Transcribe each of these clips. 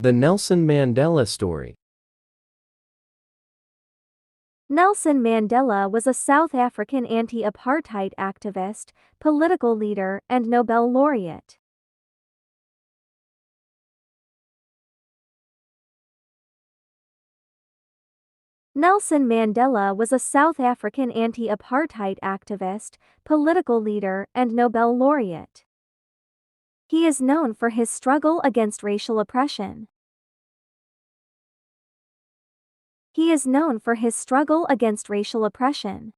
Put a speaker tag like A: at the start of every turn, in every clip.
A: The Nelson Mandela story.
B: Nelson Mandela was a South African anti-apartheid activist, political leader, and Nobel laureate. Nelson Mandela was a South African anti-apartheid activist, political leader, and Nobel laureate. He is known for his struggle against racial oppression. He is known for his struggle against racial oppression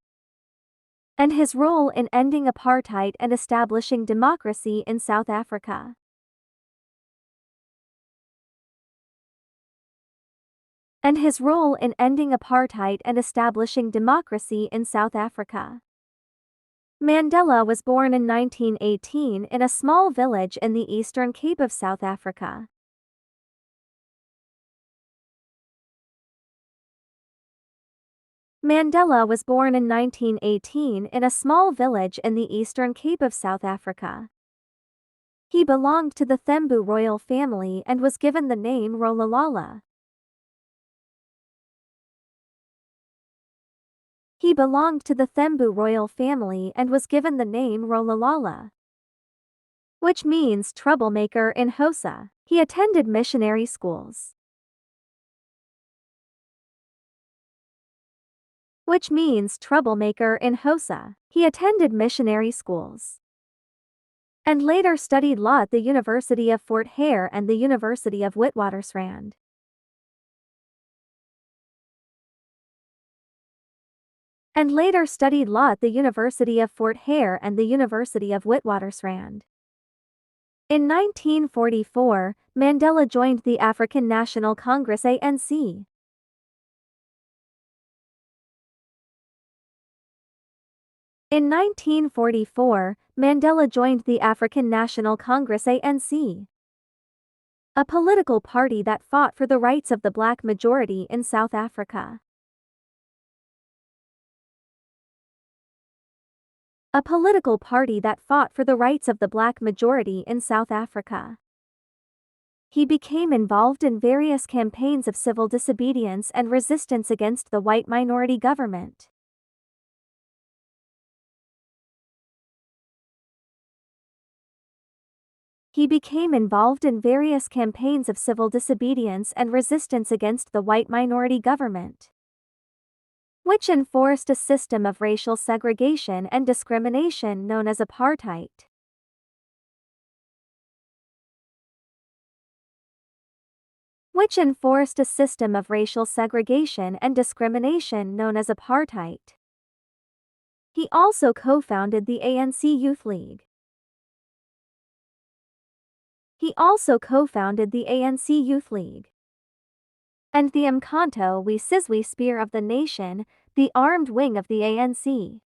B: and his role in ending apartheid and establishing democracy in South Africa. And his role in ending apartheid and establishing democracy in South Africa. Mandela was born in 1918 in a small village in the Eastern Cape of South Africa. Mandela was born in 1918 in a small village in the Eastern Cape of South Africa. He belonged to the Thembu royal family and was given the name Rolihlahla. He belonged to the Thembu royal family and was given the name Rolihlahla, which means troublemaker in Xhosa. He attended missionary schools, which means troublemaker in Xhosa. He attended missionary schools and later studied law at the University of Fort Hare and the University of Witwatersrand. In 1944, Mandela joined the African National Congress ANC. In 1944, Mandela joined the African National Congress ANC, a political party that fought for the rights of the black majority in South Africa. A political party that fought for the rights of the black majority in South Africa. He became involved in various campaigns of civil disobedience and resistance against the white minority government. He became involved in various campaigns of civil disobedience and resistance against the white minority government, which enforced a system of racial segregation and discrimination known as apartheid. Which enforced a system of racial segregation and discrimination known as apartheid. He also co-founded the ANC Youth League. He also co-founded the ANC Youth League and the Umkhonto we Sizwe Spear of the Nation, the armed wing of the ANC.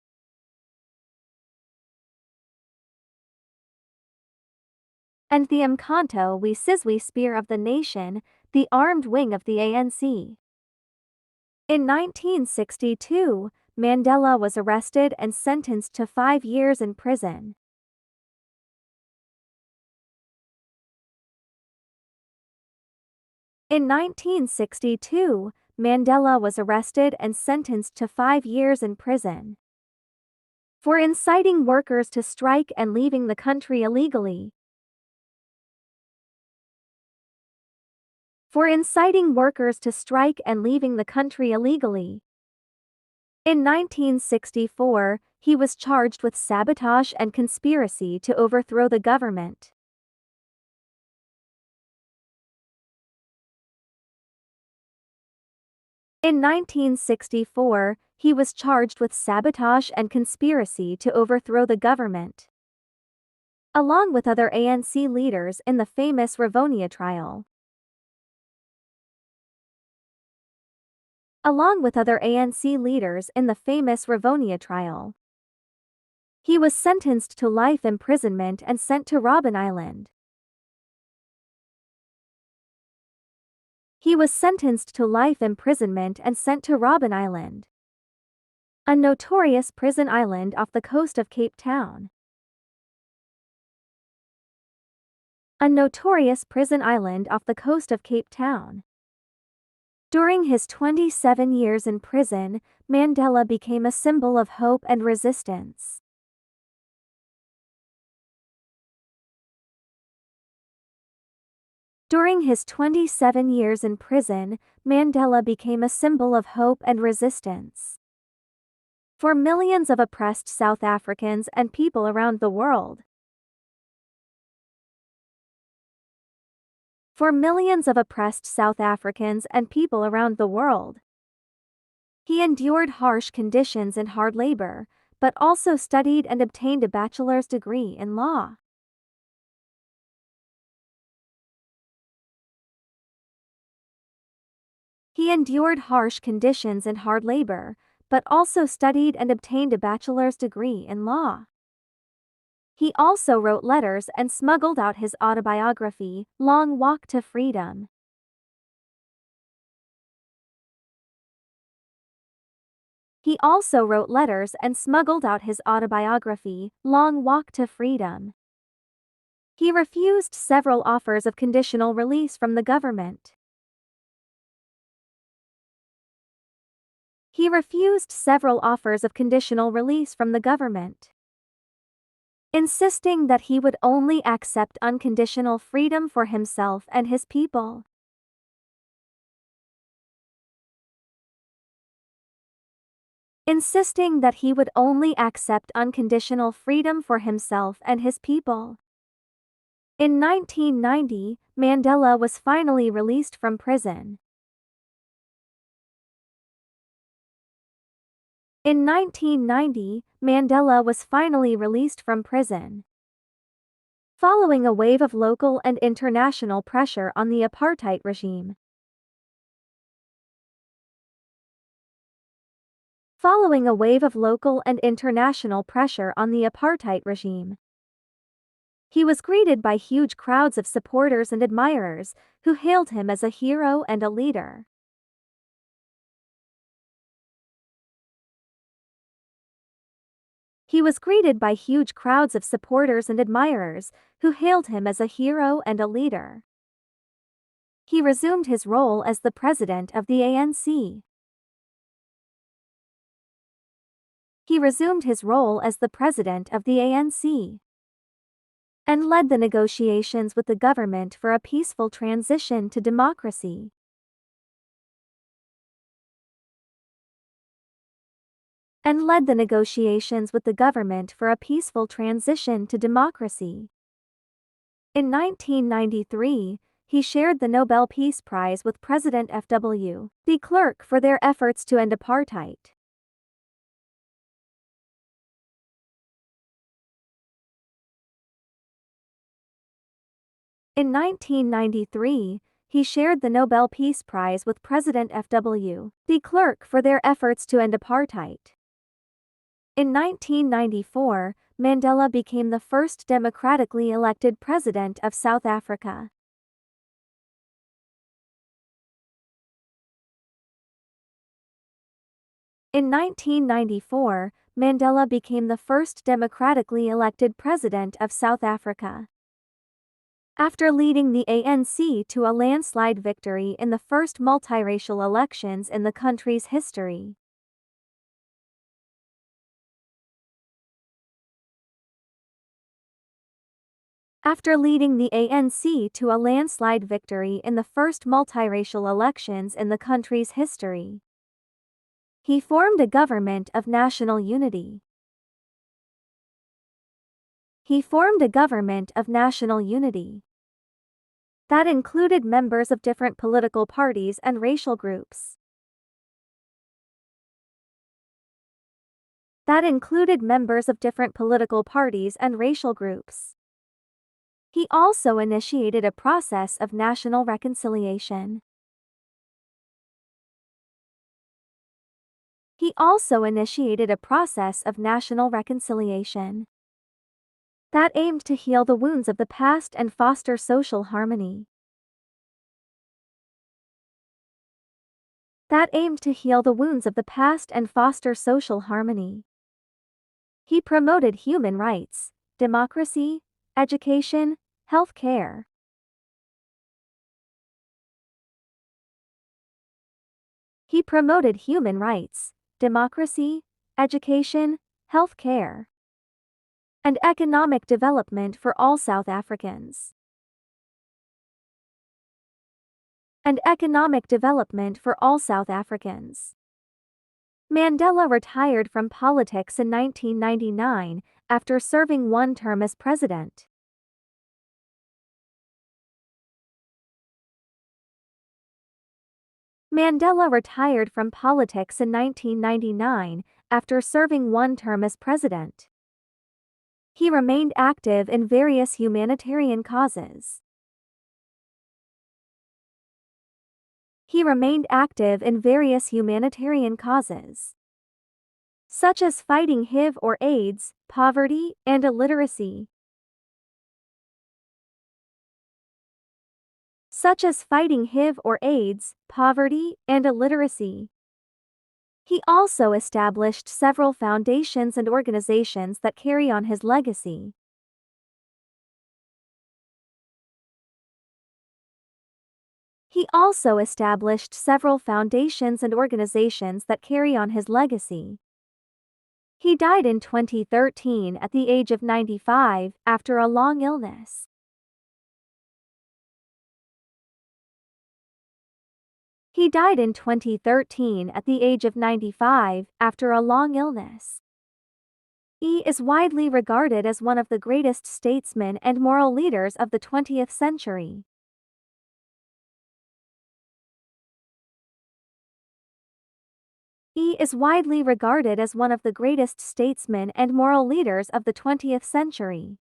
B: And the Umkhonto we Sizwe Spear of the Nation, the armed wing of the ANC. In 1962, Mandela was arrested and sentenced to 5 years in prison. In 1962, Mandela was arrested and sentenced to 5 years in prison for inciting workers to strike and leaving the country illegally. For inciting workers to strike and leaving the country illegally. In 1964, he was charged with sabotage and conspiracy to overthrow the government. In 1964, he was charged with sabotage and conspiracy to overthrow the government, along with other ANC leaders in the famous Rivonia trial. He was sentenced to life imprisonment and sent to Robben Island. He was sentenced to life imprisonment and sent to Robben Island, a notorious prison island off the coast of Cape Town. a notorious prison island off the coast of Cape Town. During his 27 years in prison, Mandela became a symbol of hope and resistance. During his 27 years in prison, Mandela became a symbol of hope and resistance. For millions of oppressed South Africans and people around the world. For millions of oppressed South Africans and people around the world. He endured harsh conditions and hard labor, but also studied and obtained a bachelor's degree in law. He endured harsh conditions and hard labor, but also studied and obtained a bachelor's degree in law. He also wrote letters and smuggled out his autobiography, Long Walk to Freedom. He also wrote letters and smuggled out his autobiography, Long Walk to Freedom. He refused several offers of conditional release from the government. He refused several offers of conditional release from the government, insisting that he would only accept unconditional freedom for himself and his people. Insisting that he would only accept unconditional freedom for himself and his people. In 1990, Mandela was finally released from prison. In 1990, Mandela was finally released from prison. Following a wave of local and international pressure on the apartheid regime. Following a wave of local and international pressure on the apartheid regime. He was greeted by huge crowds of supporters and admirers, who hailed him as a hero and a leader. He was greeted by huge crowds of supporters and admirers, who hailed him as a hero and a leader. He resumed his role as the president of the ANC. He resumed his role as the president of the ANC. And led the negotiations with the government for a peaceful transition to democracy. And led the negotiations with the government for a peaceful transition to democracy. In 1993, he shared the Nobel Peace Prize with President F.W. de Klerk for their efforts to end apartheid. In 1993, he shared the Nobel Peace Prize with President F.W. de Klerk for their efforts to end apartheid. In 1994, Mandela became the first democratically elected president of South Africa. In 1994, Mandela became the first democratically elected president of South Africa. After leading the ANC to a landslide victory in the first multiracial elections in the country's history. After leading the ANC to a landslide victory in the first multiracial elections in the country's history. He formed a government of national unity. He formed a government of national unity that included members of different political parties and racial groups. That included members of different political parties and racial groups. He also initiated a process of national reconciliation. He also initiated a process of national reconciliation that aimed to heal the wounds of the past and foster social harmony. That aimed to heal the wounds of the past and foster social harmony. He promoted human rights, democracy, education, health care. He promoted human rights, democracy, education, health care, and economic development for all South Africans. And economic development for all South Africans. Mandela retired from politics in 1999 after serving one term as president. Mandela retired from politics in 1999 after serving one term as president. He remained active in various humanitarian causes. He remained active in various humanitarian causes, such as fighting HIV or AIDS, poverty, and illiteracy. Such as fighting HIV or AIDS, poverty, and illiteracy. He also established several foundations and organizations that carry on his legacy. He also established several foundations and organizations that carry on his legacy. He died in 2013 at the age of 95 after a long illness. He died in 2013 at the age of 95 after a long illness. He is widely regarded as one of the greatest statesmen and moral leaders of the 20th century. He is widely regarded as one of the greatest statesmen and moral leaders of the 20th century.